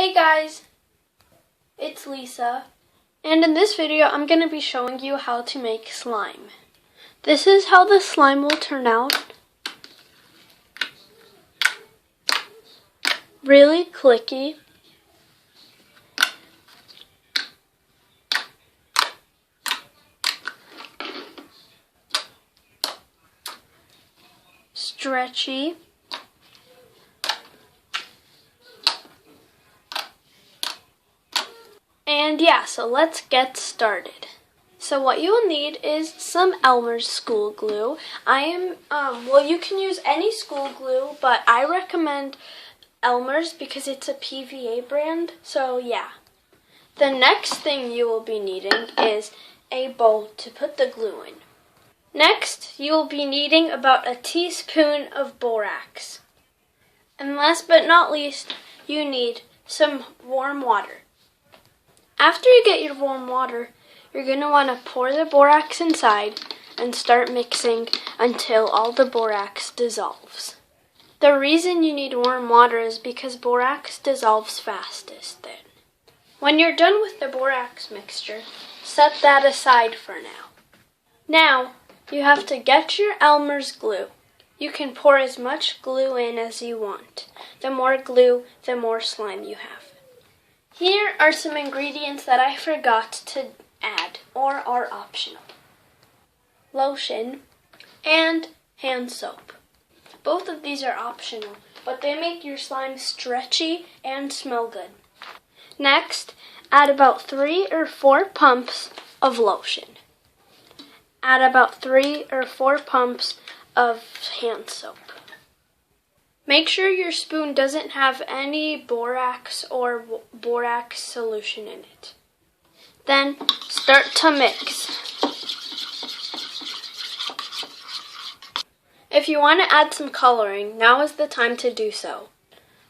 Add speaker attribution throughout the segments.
Speaker 1: Hey guys, it's Lisa, and in this video I'm going to be showing you how to make slime. This is how the slime will turn out. Really clicky. Stretchy. And yeah, so let's get started. So what you will need is some Elmer's school glue. You can use any school glue, but I recommend Elmer's because it's a PVA brand, so yeah. The next thing you will be needing is a bowl to put the glue in. Next, you will be needing about a teaspoon of borax. And last but not least, you need some warm water. After you get your warm water, you're going to want to pour the borax inside and start mixing until all the borax dissolves. The reason you need warm water is because borax dissolves fastest then. When you're done with the borax mixture, set that aside for now. Now, you have to get your Elmer's glue. You can pour as much glue in as you want. The more glue, the more slime you have. Here are some ingredients that I forgot to add or are optional. Lotion and hand soap. Both of these are optional, but they make your slime stretchy and smell good. Next, add about 3 or 4 pumps of lotion. Add about 3 or 4 pumps of hand soap. Make sure your spoon doesn't have any borax or borax solution in it. Then start to mix. If you want to add some coloring, now is the time to do so.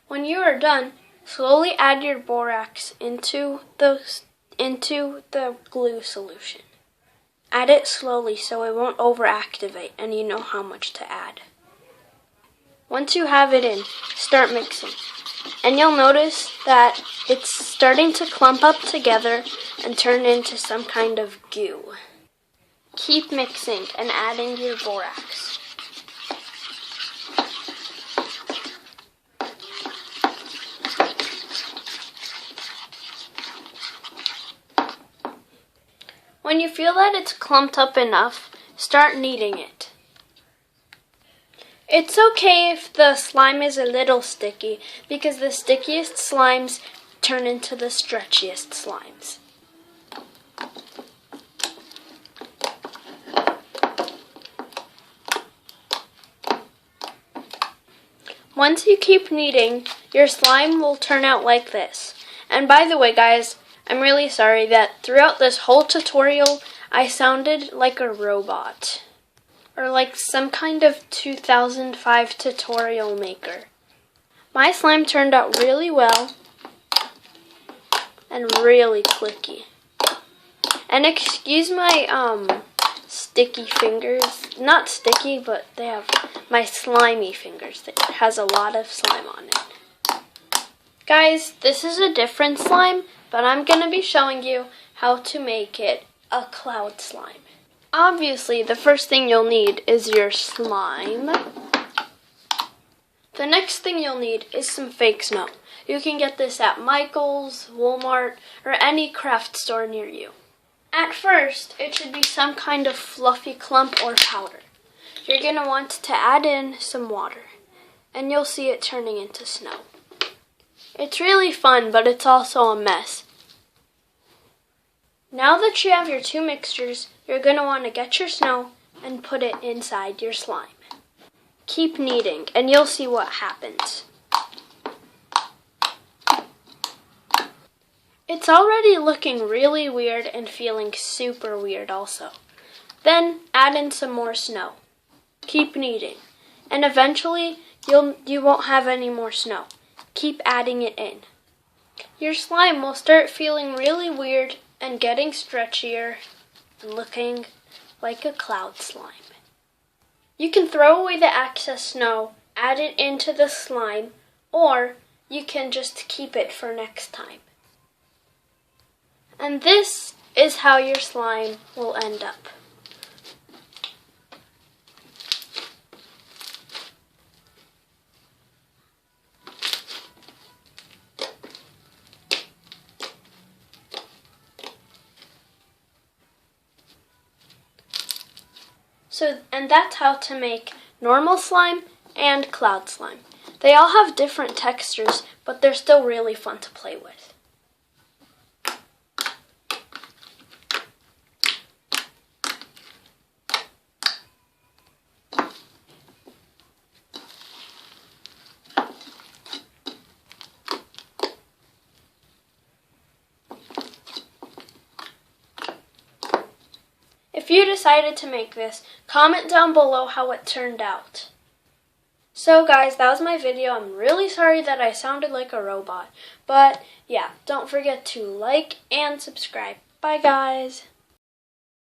Speaker 1: When you are done, slowly add your borax into the glue solution. Add it slowly so it won't overactivate and you know how much to add. Once you have it in, start mixing. And you'll notice that it's starting to clump up together and turn into some kind of goo. Keep mixing and adding your borax. When you feel that it's clumped up enough, start kneading it. It's okay if the slime is a little sticky, because the stickiest slimes turn into the stretchiest slimes. Once you keep kneading, your slime will turn out like this. And by the way, guys, I'm really sorry that throughout this whole tutorial, I sounded like a robot. Or like some kind of 2005 tutorial maker. My slime turned out really well and really clicky. And excuse my sticky fingers. Not sticky, but they have my slimy fingers. It has a lot of slime on it. Guys, this is a different slime, but I'm going to be showing you how to make it a cloud slime. Obviously, the first thing you'll need is your slime. The next thing you'll need is some fake snow. You can get this at Michael's, Walmart, or any craft store near you. At first, it should be some kind of fluffy clump or powder. You're going to want to add in some water, and you'll see it turning into snow. It's really fun, but it's also a mess. Now that you have your two mixtures, you're going to want to get your snow and put it inside your slime. Keep kneading and you'll see what happens. It's already looking really weird and feeling super weird also. Then add in some more snow. Keep kneading. And eventually you won't have any more snow. Keep adding it in. Your slime will start feeling really weird and getting stretchier and looking like a cloud slime. You can throw away the excess snow, add it into the slime, or you can just keep it for next time. And this is how your slime will end up. And that's how to make normal slime and cloud slime. They all have different textures, but they're still really fun to play with. If you decided to make this, comment down below how it turned out. So guys, that was my video. I'm really sorry that I sounded like a robot. But yeah, don't forget to like and subscribe. Bye guys!